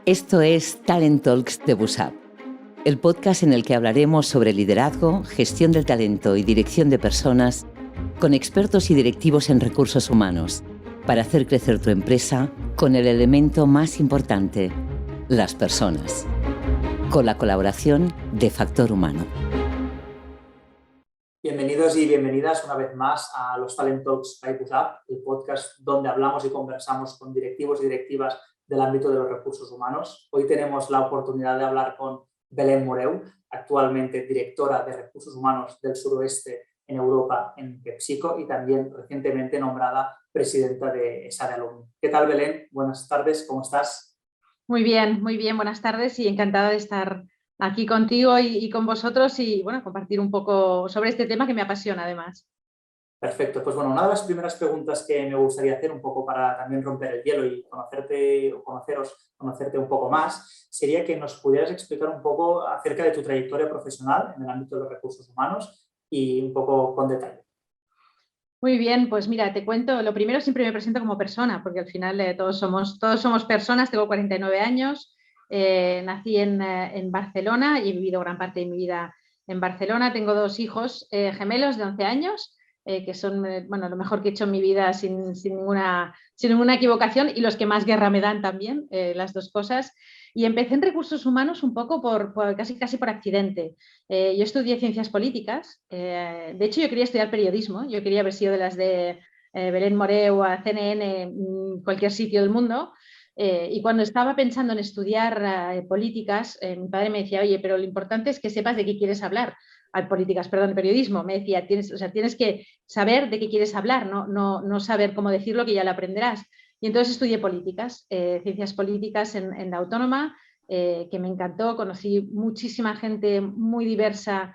Esto es Talent Talks de Busap, el podcast en el que hablaremos sobre liderazgo, gestión del talento y dirección de personas con expertos y directivos en recursos humanos para hacer crecer tu empresa con el elemento más importante, las personas, con la colaboración de Factor Humano. Bienvenidos y bienvenidas una vez más a los Talent Talks by Busap, el podcast donde hablamos y conversamos con directivos y directivas del ámbito de los recursos humanos. Hoy tenemos la oportunidad de hablar con Belén Moreu, actualmente directora de recursos humanos del suroeste en Europa en PepsiCo y también recientemente nombrada presidenta de ESADE Alumni. ¿Qué tal, Belén? Buenas tardes, ¿cómo estás? Muy bien, buenas tardes y encantada de estar aquí contigo y con vosotros y bueno, compartir un poco sobre este tema que me apasiona además. Perfecto, pues bueno, una de las primeras preguntas que me gustaría hacer un poco para también romper el hielo y conocerte un poco más, sería que nos pudieras explicar un poco acerca de tu trayectoria profesional en el ámbito de los recursos humanos y un poco con detalle. Muy bien, pues mira, te cuento, lo primero siempre me presento como persona, porque al final todos somos personas, tengo 49 años, nací en Barcelona y he vivido gran parte de mi vida en Barcelona, tengo dos hijos gemelos de 11 años, que son bueno, lo mejor que he hecho en mi vida sin ninguna equivocación y los que más guerra me dan también, las dos cosas. Y empecé en recursos humanos un poco casi por accidente. Yo estudié ciencias políticas, de hecho yo quería estudiar periodismo, yo quería haber sido de las de Belén Moreu a CNN, cualquier sitio del mundo, y cuando estaba pensando en estudiar políticas, mi padre me decía, oye, pero lo importante es que sepas de qué quieres hablar. Periodismo, me decía, tienes que saber de qué quieres hablar, no saber cómo decirlo, que ya lo aprenderás. Y entonces estudié políticas, ciencias políticas en la Autónoma, que me encantó, conocí muchísima gente muy diversa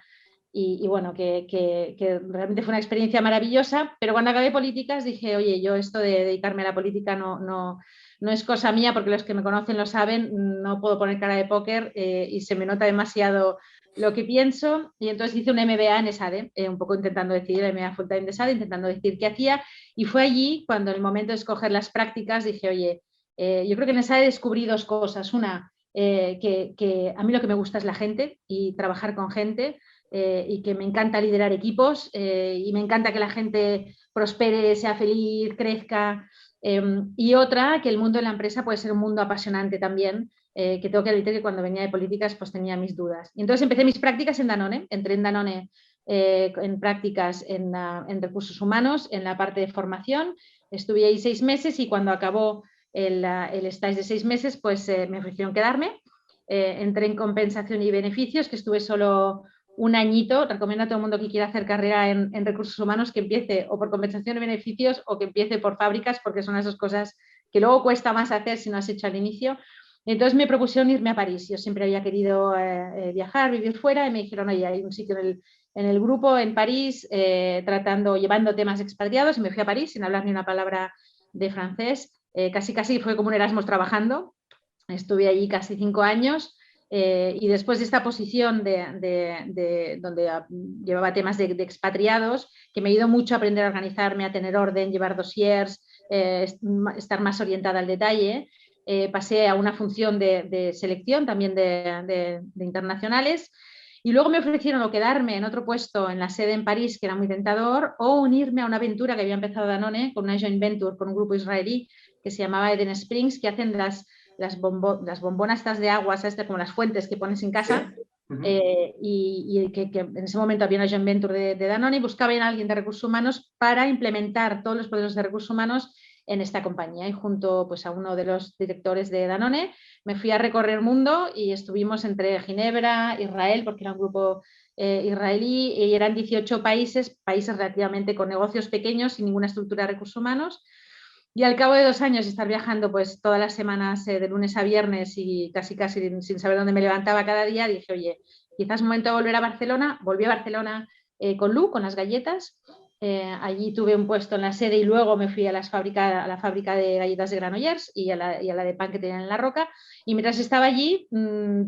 y bueno, que realmente fue una experiencia maravillosa, pero cuando acabé políticas dije, oye, yo esto de dedicarme a la política no es cosa mía, porque los que me conocen lo saben, no puedo poner cara de póker y se me nota demasiado lo que pienso, y entonces hice un MBA en ESADE, un poco intentando decidir, el MBA Full Time de ESADE, intentando decir qué hacía, y fue allí cuando en el momento de escoger las prácticas dije, oye, yo creo que en ESADE descubrí dos cosas. Una, que a mí lo que me gusta es la gente y trabajar con gente, y que me encanta liderar equipos, y me encanta que la gente prospere, sea feliz, crezca. Y otra, que el mundo de la empresa puede ser un mundo apasionante también, que tengo que admitir que cuando venía de políticas pues tenía mis dudas. Y entonces empecé mis prácticas en Danone, entré en Danone en prácticas en recursos humanos, en la parte de formación, estuve ahí 6 meses y cuando acabó el stage de 6 meses pues me ofrecieron quedarme, entré en compensación y beneficios, que estuve solo un añito. Recomiendo a todo el mundo que quiera hacer carrera en recursos humanos que empiece o por compensación y beneficios o que empiece por fábricas, porque son esas cosas que luego cuesta más hacer si no has hecho al inicio. Entonces me propusieron irme a París. Yo siempre había querido viajar, vivir fuera, y me dijeron, oye, hay un sitio en el grupo en París llevando temas expatriados, y me fui a París sin hablar ni una palabra de francés. Casi fue como un Erasmus trabajando. Estuve allí casi 5 años. Y después de esta posición donde llevaba temas de expatriados, que me ayudó mucho a aprender a organizarme, a tener orden, llevar dossiers, estar más orientada al detalle, pasé a una función de selección también de internacionales, y luego me ofrecieron o quedarme en otro puesto en la sede en París, que era muy tentador, o unirme a una aventura que había empezado Danone con una joint venture con un grupo israelí que se llamaba Eden Springs, que hacen las bombonas estas de agua, ¿sabes? Como las fuentes que pones en casa. Sí. Y que en ese momento había una joint venture de Danone y buscaban a alguien de recursos humanos para implementar todos los procesos de recursos humanos en esta compañía, y junto pues, a uno de los directores de Danone me fui a recorrer el mundo y estuvimos entre Ginebra, Israel, porque era un grupo israelí, y eran 18 países relativamente con negocios pequeños sin ninguna estructura de recursos humanos. Y al cabo de 2 años estar viajando pues todas las semanas de lunes a viernes y casi sin saber dónde me levantaba cada día, dije, oye, quizás es momento de volver a Barcelona. Volví a Barcelona con Lu, con las galletas. Allí tuve un puesto en la sede y luego me fui a la fábrica de galletas de Granollers y a la de pan que tenían en La Roca. Y mientras estaba allí, el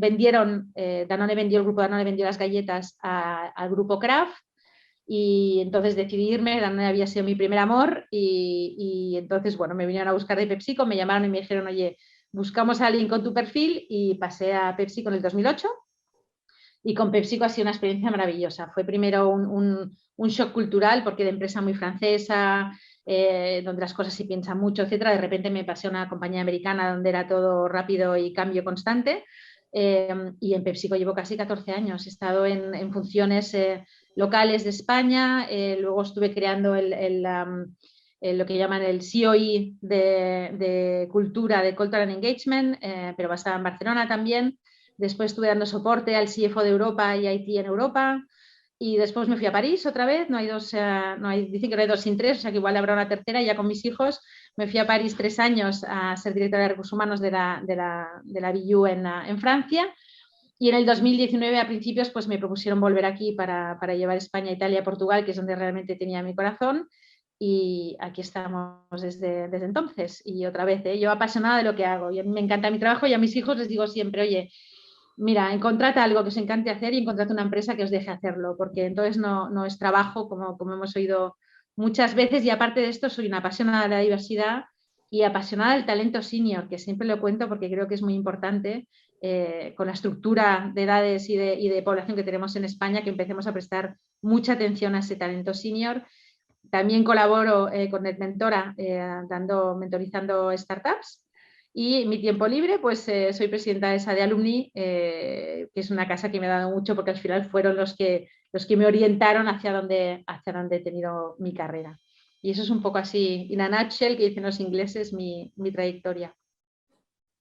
grupo Danone vendió las galletas al grupo Kraft. Y entonces decidí irme. Danone había sido mi primer amor, y entonces, bueno, me vinieron a buscar de PepsiCo, me llamaron y me dijeron, oye, buscamos a alguien con tu perfil y pasé a PepsiCo en el 2008. Y con PepsiCo ha sido una experiencia maravillosa. Fue primero un shock cultural porque de empresa muy francesa, donde las cosas se piensan mucho, etcétera. De repente me pasé a una compañía americana donde era todo rápido y cambio constante. Y en PepsiCo llevo casi 14 años. He estado en funciones locales de España. Luego estuve creando lo que llaman el COE de cultura, de Cultural Engagement, pero basada en Barcelona también. Después estuve dando soporte al CFO de Europa y IT en Europa. Y después me fui a París otra vez. Dicen que no hay dos sin tres, o sea que igual habrá una tercera. Ya con mis hijos me fui a París 3 años a ser directora de recursos humanos de la BU en Francia. Y en el 2019, a principios, pues me propusieron volver aquí para llevar España, Italia, Portugal, que es donde realmente tenía mi corazón. Y aquí estamos desde entonces. Y otra vez, yo apasionada de lo que hago. Y a mí me encanta mi trabajo y a mis hijos les digo siempre, oye, mira, encontrad algo que os encante hacer y encontrad una empresa que os deje hacerlo, porque entonces no es trabajo, como hemos oído muchas veces, y aparte de esto soy una apasionada de la diversidad y apasionada del talento senior, que siempre lo cuento porque creo que es muy importante con la estructura de edades y de población que tenemos en España, que empecemos a prestar mucha atención a ese talento senior. También colaboro con NetMentora mentorizando startups. Y mi tiempo libre, pues soy presidenta de esa de Alumni, que es una casa que me ha dado mucho porque al final fueron los que me orientaron hacia donde he tenido mi carrera. Y eso es un poco así, in a nutshell, que dicen los ingleses, mi trayectoria.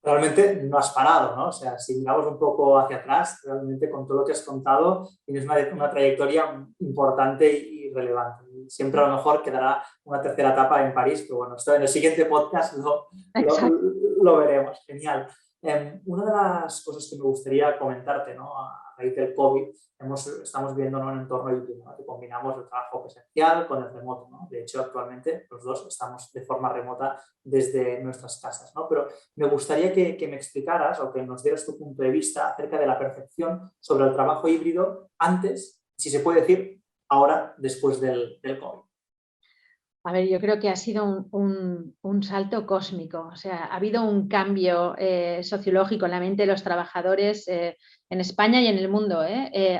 Realmente no has parado, ¿no? O sea, si miramos un poco hacia atrás, realmente con todo lo que has contado, tienes una trayectoria importante y relevante. Siempre a lo mejor quedará una tercera etapa en París, pero bueno, esto en el siguiente podcast lo veremos. Genial. Una de las cosas que me gustaría comentarte, ¿no? A raíz del COVID, estamos viendo, ¿no?, un entorno híbrido, ¿no?, que combinamos el trabajo presencial con el remoto, ¿no? De hecho, actualmente los dos estamos de forma remota desde nuestras casas, ¿no? Pero me gustaría que me explicaras o que nos dieras tu punto de vista acerca de la percepción sobre el trabajo híbrido antes, si se puede decir, ahora, después del COVID. A ver, yo creo que ha sido un salto cósmico. O sea, ha habido un cambio sociológico en la mente de los trabajadores en España y en el mundo,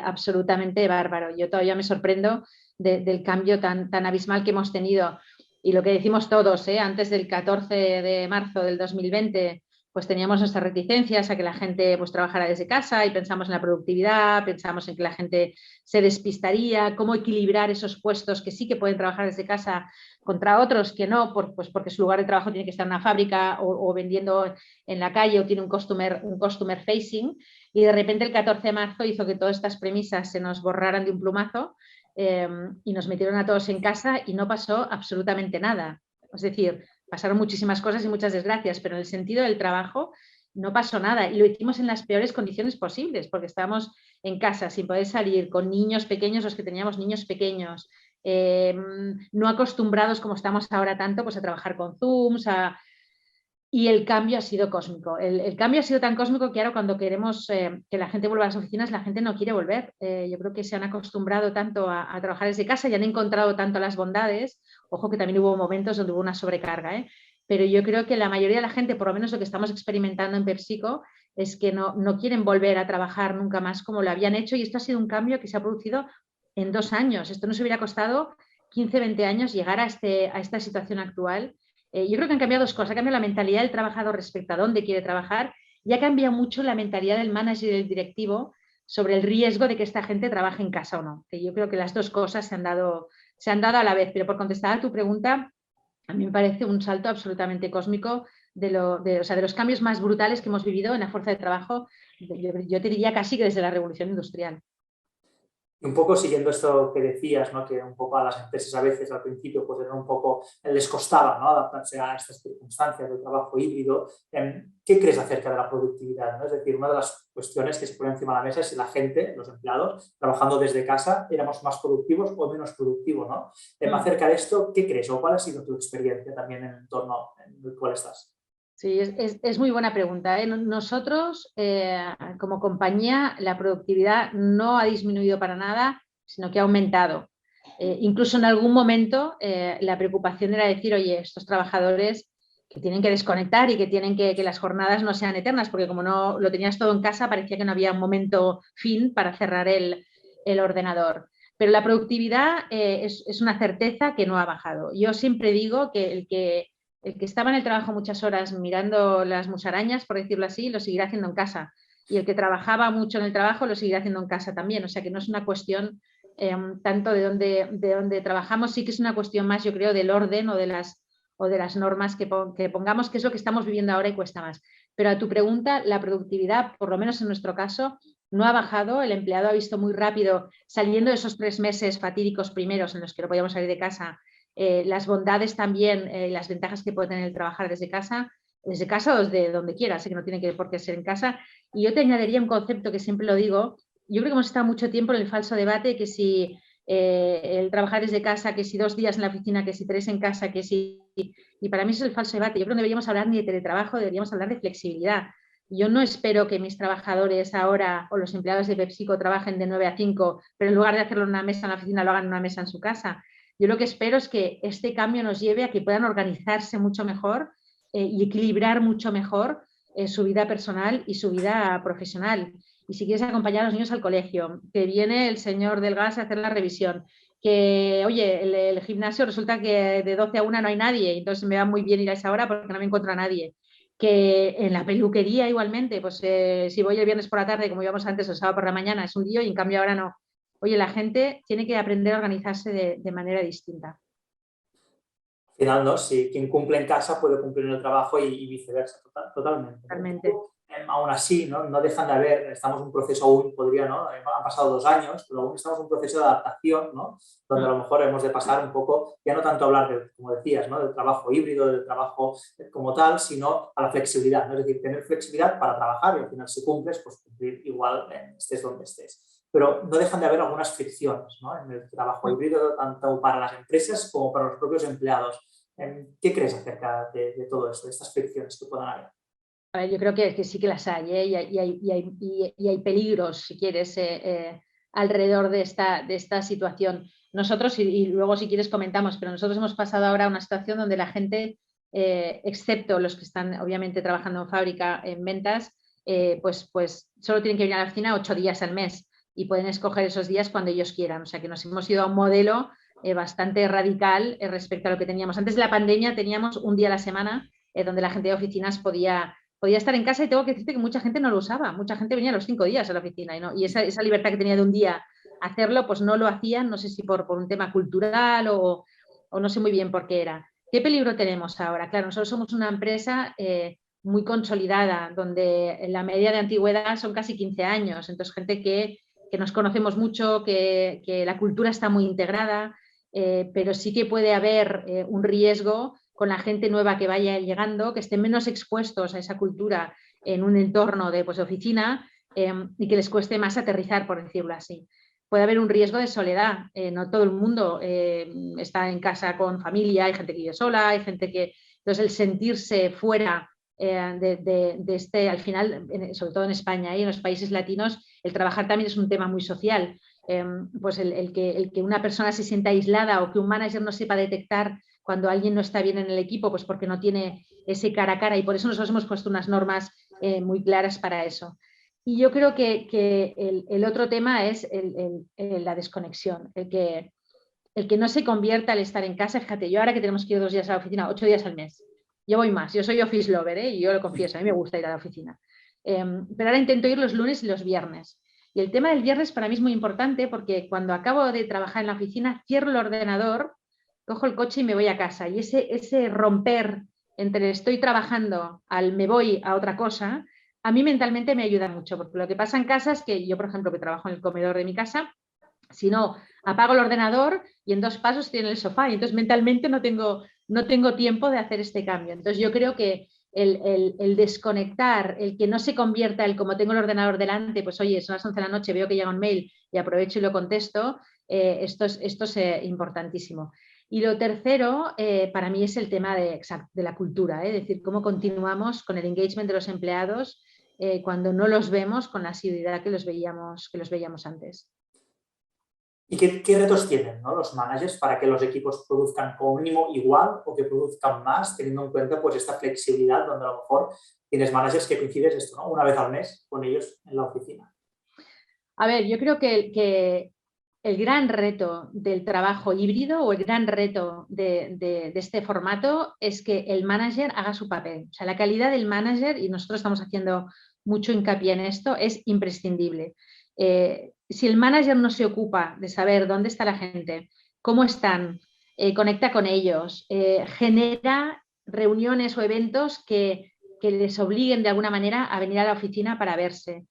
absolutamente bárbaro. Yo todavía me sorprendo del cambio tan abismal que hemos tenido. Y lo que decimos todos, antes del 14 de marzo del 2020, pues teníamos nuestras reticencias a que la gente pues trabajara desde casa y pensamos en la productividad, pensamos en que la gente se despistaría, cómo equilibrar esos puestos que sí que pueden trabajar desde casa contra otros que no, pues porque su lugar de trabajo tiene que estar en una fábrica o vendiendo en la calle o tiene un customer facing, y de repente el 14 de marzo hizo que todas estas premisas se nos borraran de un plumazo y nos metieron a todos en casa y no pasó absolutamente nada. Es decir, pasaron muchísimas cosas y muchas desgracias, pero en el sentido del trabajo no pasó nada y lo hicimos en las peores condiciones posibles porque estábamos en casa sin poder salir, con niños pequeños, los que teníamos niños pequeños, no acostumbrados como estamos ahora tanto pues a trabajar con Zooms, y el cambio ha sido cósmico. El cambio ha sido tan cósmico que ahora cuando queremos que la gente vuelva a las oficinas, la gente no quiere volver. Yo creo que se han acostumbrado tanto a trabajar desde casa y han encontrado tanto las bondades. Ojo que también hubo momentos donde hubo una sobrecarga, pero yo creo que la mayoría de la gente, por lo menos lo que estamos experimentando en PepsiCo, es que no quieren volver a trabajar nunca más como lo habían hecho, y esto ha sido un cambio que se ha producido en 2 años. Esto nos hubiera costado 15, 20 años llegar a esta situación actual. Yo creo que han cambiado 2 cosas. Ha cambiado la mentalidad del trabajador respecto a dónde quiere trabajar y ha cambiado mucho la mentalidad del manager y del directivo sobre el riesgo de que esta gente trabaje en casa o no. Que yo creo que las 2 cosas se han dado a la vez. Pero por contestar a tu pregunta, a mí me parece un salto absolutamente cósmico de los cambios más brutales que hemos vivido en la fuerza de trabajo. Yo te diría casi que desde la revolución industrial. Y un poco siguiendo esto que decías, ¿no?, que un poco a las empresas a veces al principio pues era un poco, les costaba, ¿no?, adaptarse a estas circunstancias del trabajo híbrido. ¿Qué crees acerca de la productividad, ¿no? Es decir, una de las cuestiones que se pone encima de la mesa es si la gente, los empleados, trabajando desde casa, éramos más productivos o menos productivos, ¿no? Acerca de esto, ¿qué crees o cuál ha sido tu experiencia también en el entorno en el cual estás? Sí, es muy buena pregunta. Nosotros, como compañía, la productividad no ha disminuido para nada, sino que ha aumentado. Incluso en algún momento la preocupación era decir, oye, estos trabajadores tienen que desconectar y que tienen que las jornadas no sean eternas, porque como no lo tenías todo en casa, parecía que no había un momento fin para cerrar el ordenador. Pero la productividad es una certeza que no ha bajado. Yo siempre digo que el que estaba en el trabajo muchas horas mirando las musarañas, por decirlo así, lo seguirá haciendo en casa. Y el que trabajaba mucho en el trabajo lo seguirá haciendo en casa también. O sea que no es una cuestión tanto de dónde trabajamos, sí que es una cuestión más, yo creo, del orden o de las normas que pongamos, que es lo que estamos viviendo ahora y cuesta más. Pero a tu pregunta, la productividad, por lo menos en nuestro caso, no ha bajado. El empleado ha visto muy rápido, saliendo de esos 3 meses fatídicos primeros en los que no podíamos salir de casa, las bondades también, las ventajas que puede tener el trabajar desde casa o desde donde quieras, que no tiene por qué ser en casa. Y yo te añadiría un concepto que siempre lo digo. Yo creo que hemos estado mucho tiempo en el falso debate que si el trabajar desde casa, que si 2 días en la oficina, que si 3 en casa, que si... Y para mí eso es el falso debate. Yo creo que no deberíamos hablar ni de teletrabajo, deberíamos hablar de flexibilidad. Yo no espero que mis trabajadores ahora o los empleados de PepsiCo trabajen de 9 a 5, pero en lugar de hacerlo en una mesa en la oficina, lo hagan en una mesa en su casa. Yo lo que espero es que este cambio nos lleve a que puedan organizarse mucho mejor y equilibrar mucho mejor su vida personal y su vida profesional. Y si quieres acompañar a los niños al colegio, que viene el señor del gas a hacer la revisión, que, oye, el gimnasio resulta que de 12 a 1 no hay nadie, entonces me va muy bien ir a esa hora porque no me encuentro a nadie. Que en la peluquería igualmente, pues si voy el viernes por la tarde, como íbamos antes, o el sábado por la mañana, es un lío y en cambio ahora no. Oye, la gente tiene que aprender a organizarse de manera distinta. Al final, ¿no? Si quien cumple en casa puede cumplir en el trabajo y viceversa, totalmente. Totalmente. Aún así, ¿no? No dejan de haber, estamos en un proceso aún, ¿no? Han pasado 2 años, pero aún estamos en un proceso de adaptación, ¿no? Donde a lo mejor hemos de pasar un poco, ya no tanto hablar de, como decías, ¿no? Del trabajo híbrido, del trabajo como tal, sino a la flexibilidad, ¿no? Es decir, tener flexibilidad para trabajar y al final si cumples, pues cumplir igual estés donde estés. Pero no dejan de haber algunas fricciones, ¿no? En el trabajo híbrido, tanto para las empresas como para los propios empleados. ¿Qué crees acerca de todo eso, de estas fricciones que puedan haber? A ver, yo creo que sí que las hay, ¿eh? Y hay peligros, si quieres, alrededor de esta situación. Nosotros, y luego si quieres comentamos, pero nosotros hemos pasado ahora a una situación donde la gente, excepto los que están obviamente trabajando en fábrica, en ventas, pues solo tienen que venir a la oficina 8 días al mes y pueden escoger esos días cuando ellos quieran. O sea que nos hemos ido a un modelo bastante radical respecto a lo que teníamos. Antes de la pandemia teníamos un día a la semana donde la gente de oficinas podía estar en casa y tengo que decirte que mucha gente no lo usaba. Mucha gente venía los 5 días a la oficina y esa libertad que tenía de un día hacerlo, pues no lo hacían, no sé si por un tema cultural o no sé muy bien por qué era. ¿Qué peligro tenemos ahora? Claro, nosotros somos una empresa muy consolidada, donde la media de antigüedad son casi 15 años, entonces gente que nos conocemos mucho, que la cultura está muy integrada, pero sí que puede haber un riesgo con la gente nueva que vaya llegando, que estén menos expuestos a esa cultura en un entorno de oficina y que les cueste más aterrizar, por decirlo así. Puede haber un riesgo de soledad. No todo el mundo está en casa con familia, hay gente que vive sola, hay gente que... Entonces, el sentirse fuera de este, al final, sobre todo en España y en los países latinos, el trabajar también es un tema muy social. Pues el que una persona se sienta aislada o que un manager no sepa detectar cuando alguien no está bien en el equipo, pues porque no tiene ese cara a cara, y por eso nosotros hemos puesto unas normas muy claras para eso. Y yo creo que el otro tema es la desconexión, el que no se convierta al estar en casa. Fíjate, yo ahora que tenemos que ir 2 días a la oficina, 8 días al mes, yo voy más, yo soy office lover, y yo lo confieso, a mí me gusta ir a la oficina. Pero ahora intento ir los lunes y los viernes. Y el tema del viernes para mí es muy importante porque cuando acabo de trabajar en la oficina, cierro el ordenador, cojo el coche y me voy a casa. Y ese romper entre estoy trabajando al me voy a otra cosa, a mí mentalmente me ayuda mucho, porque lo que pasa en casa es que yo, por ejemplo, que trabajo en el comedor de mi casa, si no, apago el ordenador y en 2 pasos estoy en el sofá y entonces mentalmente no tengo tiempo de hacer este cambio. Entonces yo creo que el desconectar, el que no se convierta el como tengo el ordenador delante, pues oye, son las 11 de la noche, veo que llega un mail y aprovecho y lo contesto, esto es importantísimo. Y lo tercero, para mí, es el tema de la cultura, es decir, cómo continuamos con el engagement de los empleados cuando no los vemos con la asiduidad que los veíamos antes. ¿Y qué retos tienen, ¿no?, los managers para que los equipos produzcan como mínimo igual o que produzcan más, teniendo en cuenta pues esta flexibilidad donde a lo mejor tienes managers que coincides esto, ¿no?, una vez al mes con ellos en la oficina? A ver, yo creo que el gran reto del trabajo híbrido o el gran reto de este formato es que el manager haga su papel. O sea, la calidad del manager, y nosotros estamos haciendo mucho hincapié en esto, es imprescindible. Si el manager no se ocupa de saber dónde está la gente, cómo están, conecta con ellos, genera reuniones o eventos que les obliguen de alguna manera a venir a la oficina para verse.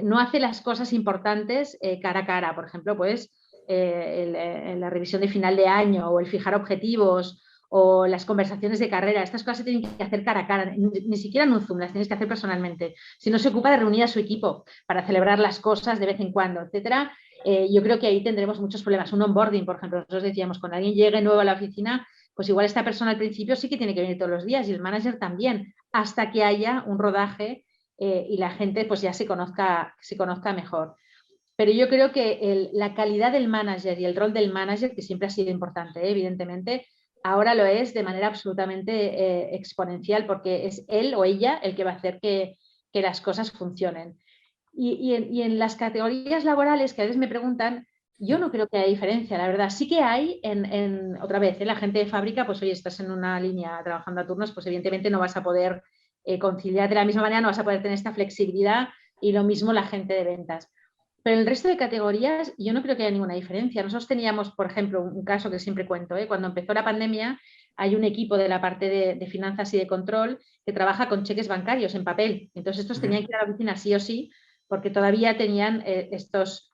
No hace las cosas importantes cara a cara, por ejemplo, pues la revisión de final de año o el fijar objetivos o las conversaciones de carrera. Estas cosas se tienen que hacer cara a cara, ni siquiera en un Zoom, las tienes que hacer personalmente. Si no se ocupa de reunir a su equipo para celebrar las cosas de vez en cuando, etcétera, yo creo que ahí tendremos muchos problemas. Un onboarding, por ejemplo, nosotros decíamos, cuando alguien llegue nuevo a la oficina, pues igual esta persona al principio sí que tiene que venir todos los días y el manager también, hasta que haya un rodaje y la gente pues ya se conozca mejor. Pero yo creo que la calidad del manager y el rol del manager, que siempre ha sido importante, evidentemente, ahora lo es de manera absolutamente exponencial, porque es él o ella el que va a hacer que las cosas funcionen. Y en las categorías laborales que a veces me preguntan, yo no creo que haya diferencia, la verdad. Sí que hay, otra vez, la gente de fábrica, pues oye, estás en una línea trabajando a turnos, pues evidentemente no vas a poder conciliar de la misma manera, no vas a poder tener esta flexibilidad, y lo mismo la gente de ventas. Pero en el resto de categorías yo no creo que haya ninguna diferencia. Nosotros teníamos, por ejemplo, un caso que siempre cuento, cuando empezó la pandemia hay un equipo de la parte de finanzas y de control que trabaja con cheques bancarios en papel. Entonces estos tenían que ir a la oficina sí o sí porque todavía tenían estos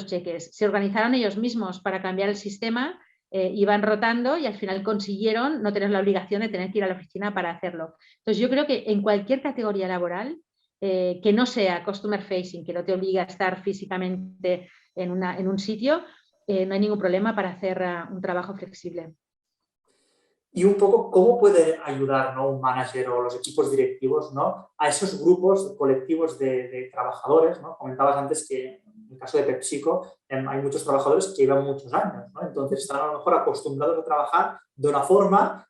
cheques. Se organizaron ellos mismos para cambiar el sistema, iban rotando y al final consiguieron no tener la obligación de tener que ir a la oficina para hacerlo. Entonces yo creo que en cualquier categoría laboral que no sea customer facing, que no te obliga a estar físicamente en un sitio, no hay ningún problema para hacer un trabajo flexible. Y un poco cómo puede ayudar, ¿no?, un manager o los equipos directivos, ¿no?, a esos grupos colectivos de trabajadores, ¿no? Comentabas antes que en el caso de PepsiCo hay muchos trabajadores que llevan muchos años, ¿no? Entonces están a lo mejor acostumbrados a trabajar de una forma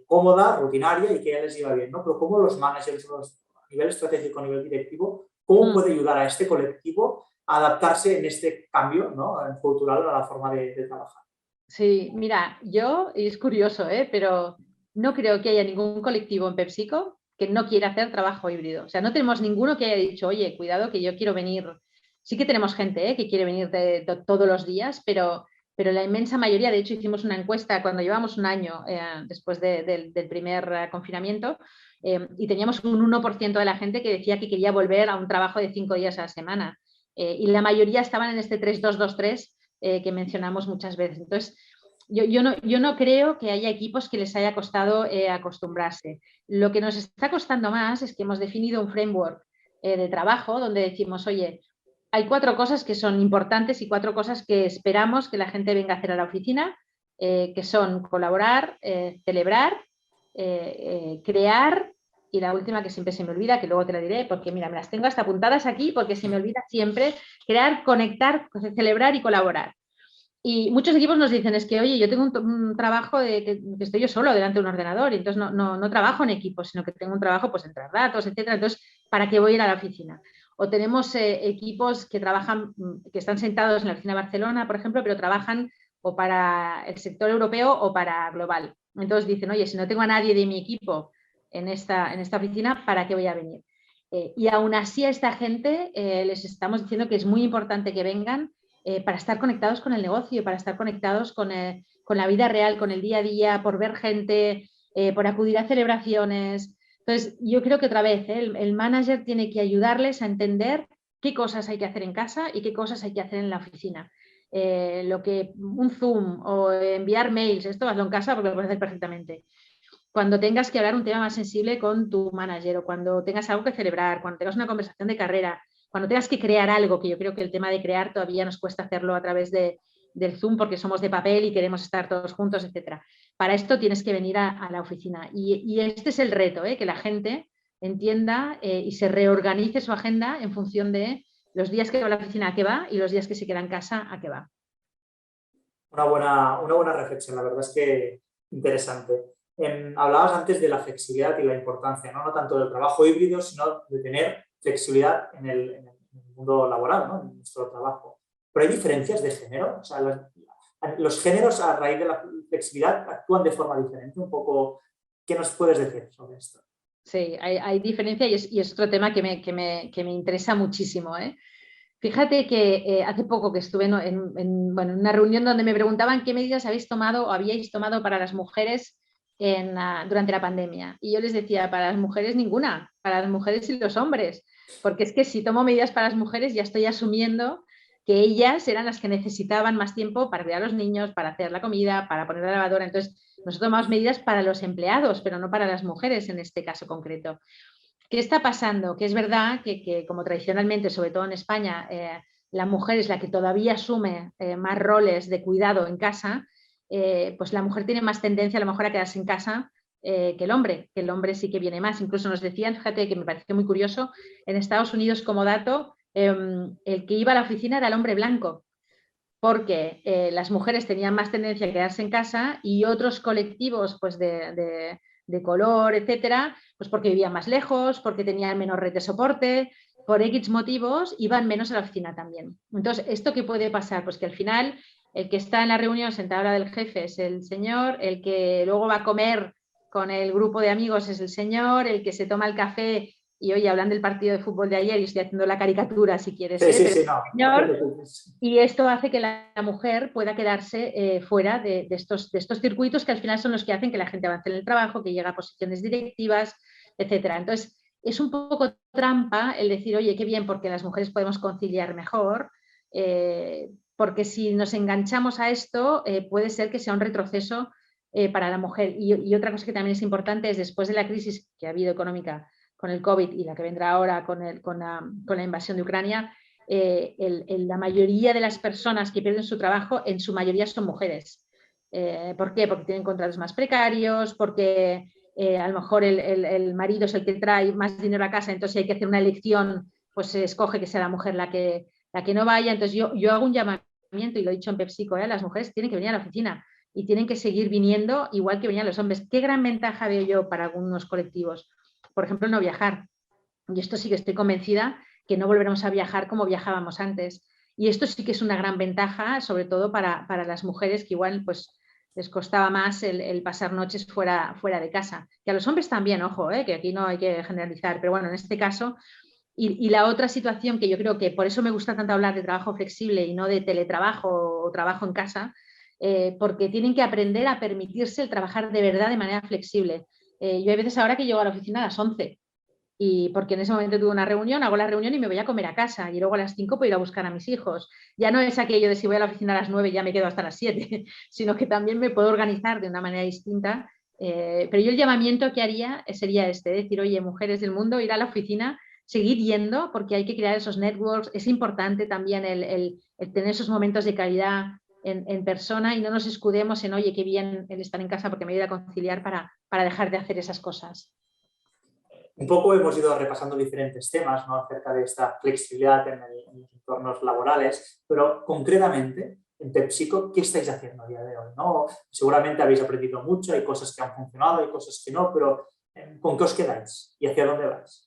cómoda, rutinaria y que ya les lleva bien, ¿no? Pero cómo los managers a nivel estratégico, a nivel directivo, ¿cómo puede ayudar a este colectivo a adaptarse en este cambio, ¿no?, cultural a la forma de trabajar? Sí, mira, y es curioso, pero no creo que haya ningún colectivo en PepsiCo que no quiera hacer trabajo híbrido. O sea, no tenemos ninguno que haya dicho, oye, cuidado que yo quiero venir. Sí que tenemos gente que quiere venir todos los días, pero la inmensa mayoría, de hecho, hicimos una encuesta cuando llevamos un año después del primer confinamiento y teníamos un 1% de la gente que decía que quería volver a un trabajo de 5 días a la semana. Y la mayoría estaban en este 3-2-2-3 que mencionamos muchas veces. Entonces, yo no creo que haya equipos que les haya costado acostumbrarse. Lo que nos está costando más es que hemos definido un framework de trabajo donde decimos, oye, hay 4 cosas que son importantes y 4 cosas que esperamos que la gente venga a hacer a la oficina, que son colaborar, celebrar, crear, y la última que siempre se me olvida, que luego te la diré, porque mira, me las tengo hasta apuntadas aquí porque se me olvida siempre: crear, conectar, celebrar y colaborar. Y muchos equipos nos dicen, es que, oye, yo tengo un trabajo que estoy yo solo delante de un ordenador y entonces no trabajo en equipo, sino que tengo un trabajo pues entre datos, etcétera. Entonces, ¿para qué voy a ir a la oficina? O tenemos equipos que trabajan, que están sentados en la oficina de Barcelona, por ejemplo, pero trabajan o para el sector europeo o para global. Entonces dicen, oye, si no tengo a nadie de mi equipo en esta oficina, ¿para qué voy a venir? Y aún así a esta gente les estamos diciendo que es muy importante que vengan para estar conectados con el negocio, para estar conectados con la vida real, con el día a día, por ver gente, por acudir a celebraciones. Entonces, yo creo que otra vez el manager tiene que ayudarles a entender qué cosas hay que hacer en casa y qué cosas hay que hacer en la oficina. Lo que un Zoom o enviar mails, esto hazlo en casa porque lo puedes hacer perfectamente. Cuando tengas que hablar un tema más sensible con tu manager o cuando tengas algo que celebrar, cuando tengas una conversación de carrera, cuando tengas que crear algo, que yo creo que el tema de crear todavía nos cuesta hacerlo a través del Zoom porque somos de papel y queremos estar todos juntos, etcétera. Para esto tienes que venir a la oficina y este es el reto, que la gente entienda y se reorganice su agenda en función de los días que va a la oficina a qué va y los días que se queda en casa a qué va. Una buena reflexión, la verdad es que interesante. Hablabas antes de la flexibilidad y la importancia, ¿no? No tanto del trabajo híbrido, sino de tener flexibilidad en el mundo laboral, ¿no? En nuestro trabajo. Pero hay diferencias de género, o sea, los géneros a raíz de la flexibilidad actúan de forma diferente. Un poco, ¿qué nos puedes decir sobre esto? Sí, hay diferencia y es otro tema que me interesa muchísimo, ¿eh? Fíjate que hace poco que estuve bueno, en una reunión donde me preguntaban qué medidas habéis tomado o habíais tomado para las mujeres durante la pandemia. Y yo les decía, para las mujeres ninguna, para las mujeres y los hombres, porque es que si tomo medidas para las mujeres ya estoy asumiendo que ellas eran las que necesitaban más tiempo para cuidar a los niños, para hacer la comida, para poner la lavadora. Entonces, nosotros tomamos medidas para los empleados, pero no para las mujeres en este caso concreto. ¿Qué está pasando? Que es verdad que como tradicionalmente, sobre todo en España, la mujer es la que todavía asume más roles de cuidado en casa, pues la mujer tiene más tendencia a lo mejor a quedarse en casa que el hombre sí que viene más. Incluso nos decían, fíjate que me pareció muy curioso, en Estados Unidos como dato, el que iba a la oficina era el hombre blanco, porque las mujeres tenían más tendencia a quedarse en casa y otros colectivos pues de color, etcétera, pues porque vivían más lejos, porque tenían menos red de soporte, por X motivos iban menos a la oficina también. Entonces, ¿esto qué puede pasar? Pues que al final el que está en la reunión sentado a la del jefe es el señor, el que luego va a comer con el grupo de amigos es el señor, el que se toma el café y oye, hablando del partido de fútbol de ayer y estoy haciendo la caricatura si quieres, Sí, sí, pero sí, el no, no te señor, preocupes. y esto hace que la mujer pueda quedarse fuera de estos circuitos que al final son los que hacen que la gente avance en el trabajo, que llegue a posiciones directivas, etcétera. Entonces, es un poco trampa el decir, oye, qué bien, porque las mujeres podemos conciliar mejor, porque si nos enganchamos a esto, puede ser que sea un retroceso para la mujer. Y otra cosa que también es importante es, después de la crisis que ha habido económica con el COVID y la que vendrá ahora con la invasión de Ucrania, la mayoría de las personas que pierden su trabajo, en su mayoría son mujeres. ¿Por qué? Porque tienen contratos más precarios, porque a lo mejor el marido es el que trae más dinero a casa, entonces hay que hacer una elección, pues se escoge que sea la mujer la que no vaya. Entonces yo hago un llamamiento, y lo he dicho en PepsiCo, las mujeres tienen que venir a la oficina y tienen que seguir viniendo igual que venían los hombres. ¿Qué gran ventaja veo yo para algunos colectivos? Por ejemplo, no viajar. Y esto sí que estoy convencida que no volveremos a viajar como viajábamos antes. Y esto sí que es una gran ventaja, sobre todo para las mujeres que igual pues, les costaba más el pasar noches fuera de casa. Que a los hombres también, ojo, que aquí no hay que generalizar, pero bueno, en este caso. Y la otra situación que yo creo que por eso me gusta tanto hablar de trabajo flexible y no de teletrabajo o trabajo en casa, porque tienen que aprender a permitirse el trabajar de verdad de manera flexible. Yo hay veces ahora que llego a la oficina a las 11 y porque en ese momento tuve una reunión, hago la reunión y me voy a comer a casa y luego a las 5 puedo ir a buscar a mis hijos. Ya no es aquello de si voy a la oficina a las 9 ya me quedo hasta las 7, sino que también me puedo organizar de una manera distinta. Pero yo el llamamiento que haría sería decir, oye, mujeres del mundo, ir a la oficina, seguir yendo, porque hay que crear esos networks. Es importante también el tener esos momentos de calidad en persona y no nos escudemos en, oye, qué bien el estar en casa porque me ayuda a conciliar para dejar de hacer esas cosas. Un poco hemos ido repasando diferentes temas, ¿no?, acerca de esta flexibilidad en los entornos laborales, pero concretamente en PepsiCo, ¿qué estáis haciendo a día de hoy? ¿No? Seguramente habéis aprendido mucho, hay cosas que han funcionado, hay cosas que no, pero ¿con qué os quedáis y hacia dónde vais?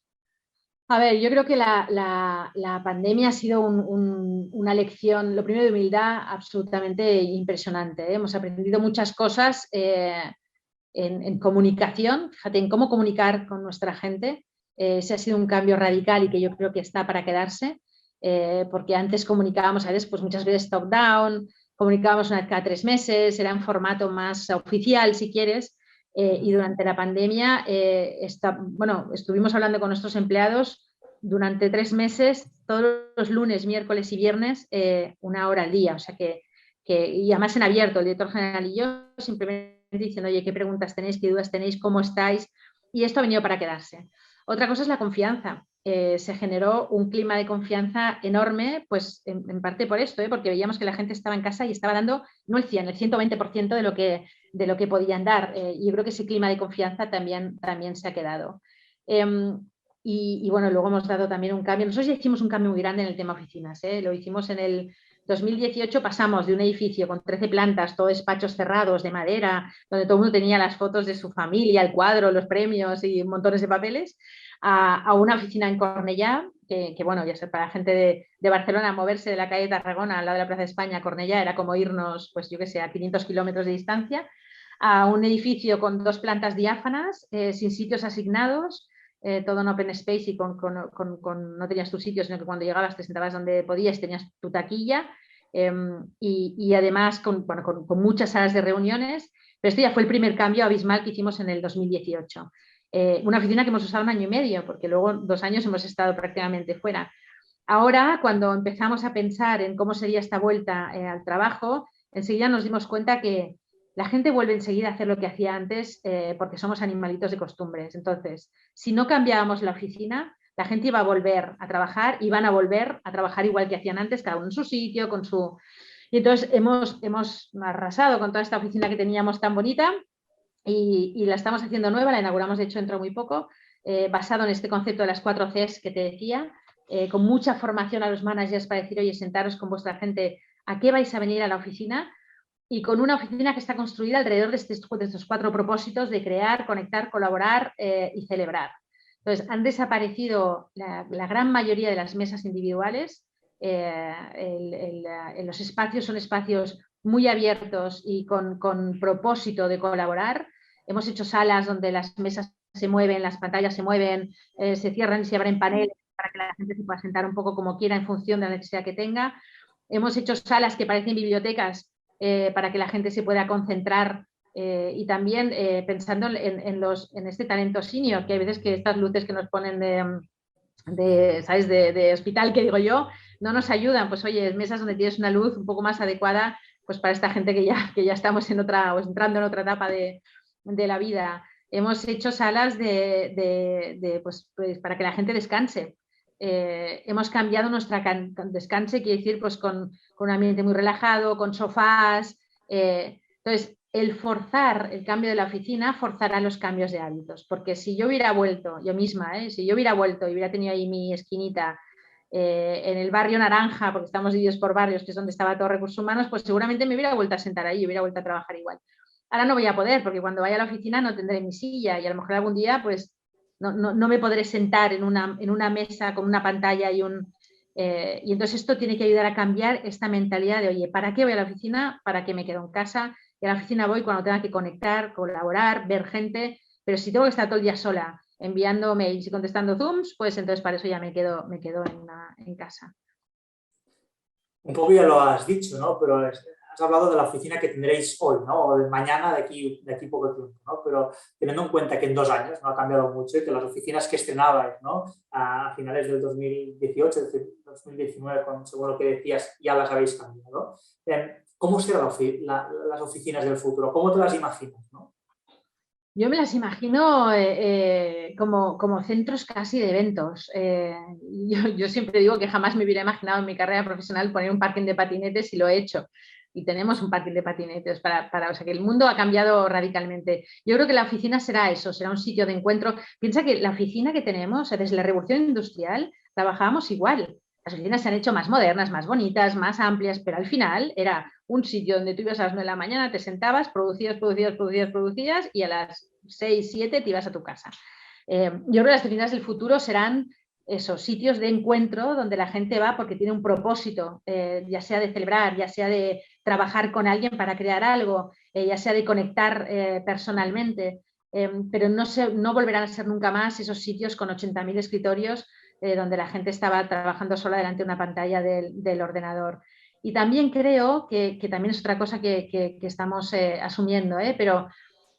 A ver, yo creo que la pandemia ha sido una lección, lo primero de humildad, absolutamente impresionante, ¿eh? Hemos aprendido muchas cosas en comunicación, fíjate, en cómo comunicar con nuestra gente. Ese ha sido un cambio radical y que yo creo que está para quedarse, porque antes comunicábamos a veces, pues muchas veces top-down, comunicábamos una vez cada 3 meses, era un formato más oficial, si quieres, y durante la pandemia estuvimos hablando con nuestros empleados durante 3 meses, todos los lunes, miércoles y viernes, 1 hora al día, o sea y además en abierto, el director general y yo simplemente diciendo, oye, qué preguntas tenéis, qué dudas tenéis, cómo estáis, y esto ha venido para quedarse. Otra cosa es la confianza. Se generó un clima de confianza enorme, pues en parte por esto, porque veíamos que la gente estaba en casa y estaba dando, no el 100, el 120% de lo que podían dar. Y yo creo que ese clima de confianza también se ha quedado. Y bueno, luego hemos dado también un cambio. Nosotros ya hicimos un cambio muy grande en el tema oficinas. Lo hicimos en el 2018 pasamos de un edificio con 13 plantas, todo despachos cerrados de madera, donde todo el mundo tenía las fotos de su familia, el cuadro, los premios y montones de papeles, a una oficina en Cornellá, que bueno, ya sé, para la gente de Barcelona, moverse de la calle Tarragona al lado de la Plaza de España a Cornellá era como irnos, pues yo que sé, a 500 kilómetros de distancia, a un edificio con 2 plantas diáfanas, sin sitios asignados, todo en open space y no tenías tu sitio, sino que cuando llegabas te sentabas donde podías, tenías tu taquilla, y además bueno, con muchas salas de reuniones. Pero esto ya fue el primer cambio abismal que hicimos en el 2018. Una oficina que hemos usado 1 año y medio, porque luego 2 años hemos estado prácticamente fuera. Ahora, cuando empezamos a pensar en cómo sería esta vuelta al trabajo, enseguida nos dimos cuenta que la gente vuelve enseguida a hacer lo que hacía antes, porque somos animalitos de costumbres. Entonces, si no cambiábamos la oficina, la gente iba a volver a trabajar y van a volver a trabajar igual que hacían antes, cada uno en su sitio, con su... Y entonces hemos arrasado con toda esta oficina que teníamos tan bonita y la estamos haciendo nueva, la inauguramos de hecho dentro de muy poco, basado en este concepto de las 4 Cs que te decía, con mucha formación a los managers para decir, oye, sentaros con vuestra gente, ¿a qué vais a venir a la oficina? Y con una oficina que está construida alrededor de estos 4 propósitos de crear, conectar, colaborar y celebrar. Entonces, han desaparecido la gran mayoría de las mesas individuales. Los espacios son espacios muy abiertos y con propósito de colaborar. Hemos hecho salas donde las mesas se mueven, las pantallas se mueven, se cierran y se abren paneles para que la gente se pueda sentar un poco como quiera en función de la necesidad que tenga. Hemos hecho salas que parecen bibliotecas para que la gente se pueda concentrar, y también pensando en este talento senior, que hay veces que estas luces que nos ponen ¿sabes? De hospital, que digo yo, no nos ayudan. Pues oye, mesas donde tienes una luz un poco más adecuada pues para esta gente que ya estamos en otra, o entrando en otra etapa de la vida. Hemos hecho salas pues, para que la gente descanse. Hemos cambiado nuestra descanse, quiere decir, pues con un ambiente muy relajado, con sofás. Entonces, el forzar el cambio de la oficina forzará los cambios de hábitos, porque si yo hubiera vuelto, yo misma, si yo hubiera vuelto y hubiera tenido ahí mi esquinita en el barrio naranja, porque estamos divididos por barrios, que es donde estaba todo recursos humanos, pues seguramente me hubiera vuelto a sentar ahí, hubiera vuelto a trabajar igual. Ahora no voy a poder, porque cuando vaya a la oficina no tendré mi silla y a lo mejor algún día pues no me podré sentar en una mesa con una pantalla y entonces esto tiene que ayudar a cambiar esta mentalidad de, oye, ¿para qué voy a la oficina? ¿Para qué me quedo en casa? Y a la oficina voy cuando tenga que conectar, colaborar, ver gente, pero si tengo que estar todo el día sola enviando mails y contestando Zooms, pues entonces para eso ya me quedo en casa. Un poco ya lo has dicho, ¿no? Pero has hablado de la oficina que tendréis hoy, ¿no? O de mañana, de aquí poco tiempo, ¿no? Pero teniendo en cuenta que en 2 años no ha cambiado mucho y que las oficinas que estrenabais, ¿no? A finales del 2018, es decir, 2019, según lo que decías, ya las habéis cambiado. ¿Cómo serán las oficinas del futuro? ¿Cómo te las imaginas, no? Yo me las imagino como centros casi de eventos. Yo siempre digo que jamás me hubiera imaginado en mi carrera profesional poner un parking de patinetes y lo he hecho. Y tenemos un parking de patinetes o sea que el mundo ha cambiado radicalmente. Yo creo que la oficina será eso, será un sitio de encuentro. Piensa que la oficina que tenemos, desde la revolución industrial, trabajábamos igual. Las oficinas se han hecho más modernas, más bonitas, más amplias, pero al final era un sitio donde tú ibas a las 9 de la mañana, te sentabas, producías y a las 6, 7 te ibas a tu casa. Yo creo que las oficinas del futuro serán esos sitios de encuentro donde la gente va porque tiene un propósito, ya sea de celebrar, ya sea de trabajar con alguien para crear algo, ya sea de conectar personalmente, pero no volverán a ser nunca más esos sitios con 80.000 escritorios donde la gente estaba trabajando sola delante de una pantalla del ordenador. Y también creo que también es otra cosa que estamos asumiendo, pero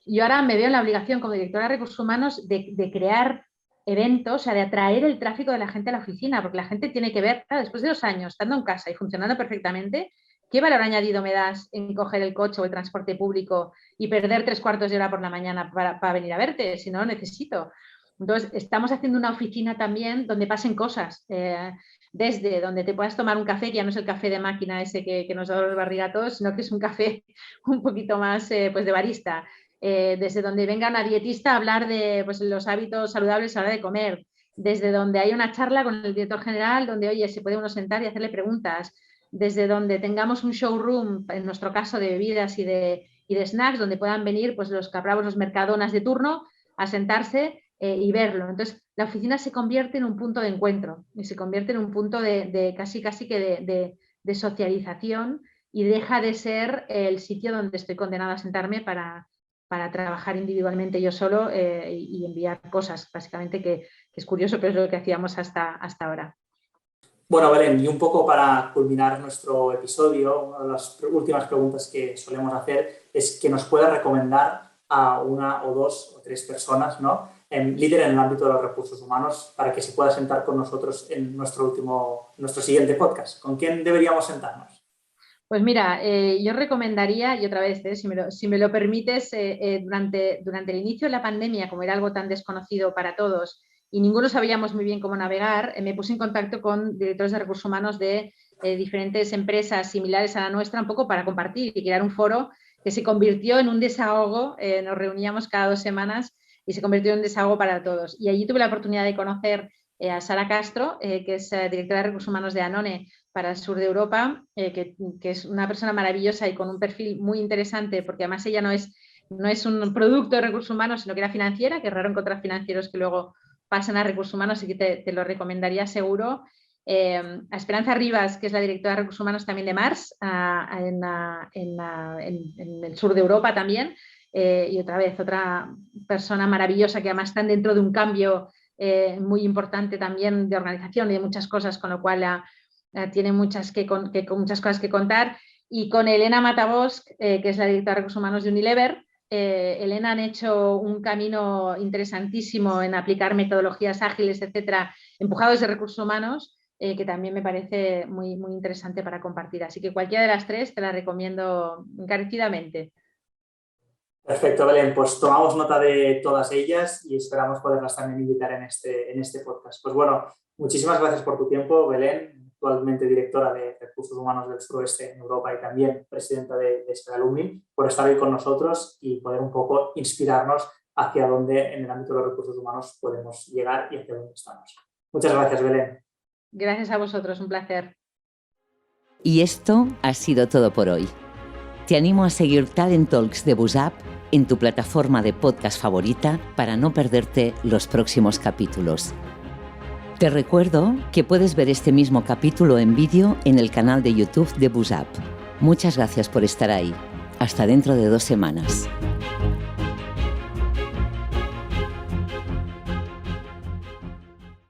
yo ahora me veo en la obligación como directora de recursos humanos de crear eventos, o sea, de atraer el tráfico de la gente a la oficina, porque la gente tiene que ver, claro, después de 2 años estando en casa y funcionando perfectamente, ¿qué valor añadido me das en coger el coche o el transporte público y perder 3/4 de hora por la mañana para venir a verte? Si no lo necesito. Entonces, estamos haciendo una oficina también donde pasen cosas, desde donde te puedas tomar un café, que ya no es el café de máquina ese que nos da los barriga a todos, sino que es un café un poquito más pues de barista, desde donde venga una dietista a hablar de pues, los hábitos saludables a la hora de comer, desde donde hay una charla con el director general donde, oye, se puede uno sentar y hacerle preguntas, desde donde tengamos un showroom, en nuestro caso de bebidas y de snacks, donde puedan venir pues, los capravos, los mercadonas de turno a sentarse y verlo. Entonces, la oficina se convierte en un punto de encuentro y se convierte en un punto de casi que de socialización y deja de ser el sitio donde estoy condenada a sentarme para trabajar individualmente yo solo y enviar cosas, básicamente, que es curioso, pero es lo que hacíamos hasta ahora. Bueno, Belén, y un poco para culminar nuestro episodio, una de las últimas preguntas que solemos hacer es que nos pueda recomendar a una o dos o tres personas, ¿no? Líder en el ámbito de los recursos humanos para que se pueda sentar con nosotros en nuestro siguiente podcast. ¿Con quién deberíamos sentarnos? Pues mira, yo recomendaría, y otra vez, si me lo permites, durante el inicio de la pandemia, como era algo tan desconocido para todos y ninguno sabíamos muy bien cómo navegar, me puse en contacto con directores de recursos humanos de diferentes empresas similares a la nuestra, un poco para compartir y crear un foro que se convirtió en un desahogo. Nos reuníamos cada 2 semanas y se convirtió en un desahogo para todos. Y allí tuve la oportunidad de conocer a Sara Castro, que es directora de recursos humanos de Danone para el sur de Europa, que es una persona maravillosa y con un perfil muy interesante, porque además ella no es un producto de recursos humanos, sino que era financiera, que es raro encontrar financieros que luego pasan a recursos humanos, así que te lo recomendaría seguro. A Esperanza Rivas, que es la directora de recursos humanos también de Mars, en el sur de Europa también, y otra vez otra persona maravillosa que además están dentro de un cambio muy importante también de organización y de muchas cosas, con lo cual tiene muchas cosas que contar. Y con Elena Matavos, que es la directora de recursos humanos de Unilever. Elena han hecho un camino interesantísimo en aplicar metodologías ágiles, etcétera, empujados de recursos humanos, que también me parece muy, muy interesante para compartir. Así que cualquiera de las tres te la recomiendo encarecidamente. Perfecto, Belén. Pues tomamos nota de todas ellas y esperamos poderlas también invitar en este podcast. Pues bueno, muchísimas gracias por tu tiempo, Belén, actualmente directora de Recursos Humanos del Suroeste en Europa y también presidenta de Esperalumni, por estar hoy con nosotros y poder un poco inspirarnos hacia dónde en el ámbito de los recursos humanos podemos llegar y hacia dónde estamos. Muchas gracias, Belén. Gracias a vosotros, un placer. Y esto ha sido todo por hoy. Te animo a seguir Talent Talks de BUSAP en tu plataforma de podcast favorita para no perderte los próximos capítulos. Te recuerdo que puedes ver este mismo capítulo en vídeo en el canal de YouTube de BUSAP. Muchas gracias por estar ahí. Hasta dentro de 2 semanas.